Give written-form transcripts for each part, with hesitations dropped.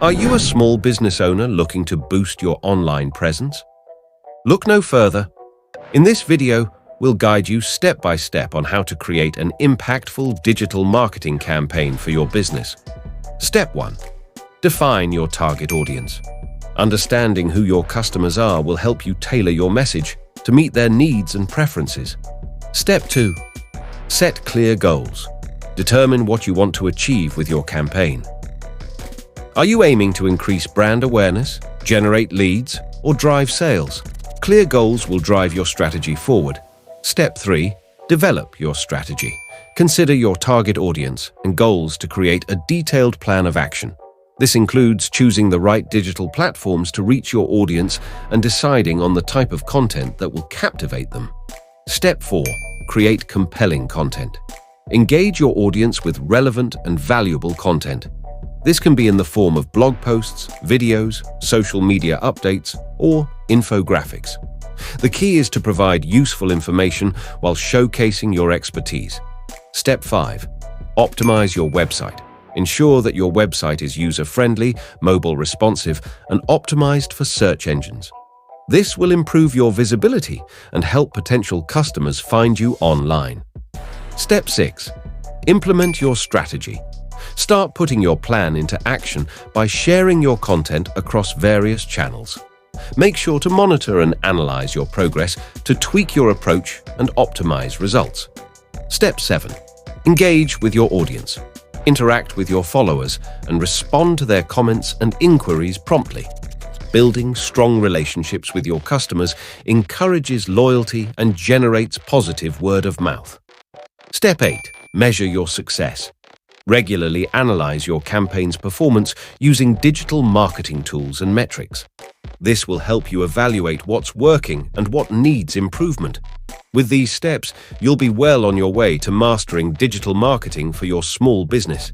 Are you a small business owner looking to boost your online presence? Look no further. In this video, we'll guide you step by step on how to create an impactful digital marketing campaign for your business. Step 1. Define your target audience. Understanding who your customers are will help you tailor your message to meet their needs and preferences. Step 2. Set clear goals. Determine what you want to achieve with your campaign. Are you aiming to increase brand awareness, generate leads, or drive sales? Clear goals will drive your strategy forward. Step 3. Develop your strategy. Consider your target audience and goals to create a detailed plan of action. This includes choosing the right digital platforms to reach your audience and deciding on the type of content that will captivate them. Step 4. Create compelling content. Engage your audience with relevant and valuable content. This can be in the form of blog posts, videos, social media updates, or infographics. The key is to provide useful information while showcasing your expertise. Step 5. Optimize your website. Ensure that your website is user-friendly, mobile responsive, and optimized for search engines. This will improve your visibility and help potential customers find you online. Step 6. Implement your strategy. Start putting your plan into action by sharing your content across various channels. Make sure to monitor and analyze your progress to tweak your approach and optimize results. Step 7. Engage with your audience. Interact with your followers and respond to their comments and inquiries promptly. Building strong relationships with your customers encourages loyalty and generates positive word of mouth. Step 8. Measure your success. Regularly analyze your campaign's performance using digital marketing tools and metrics. This will help you evaluate what's working and what needs improvement. With these steps, you'll be well on your way to mastering digital marketing for your small business.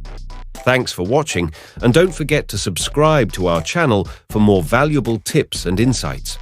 Thanks for watching, and don't forget to subscribe to our channel for more valuable tips and insights.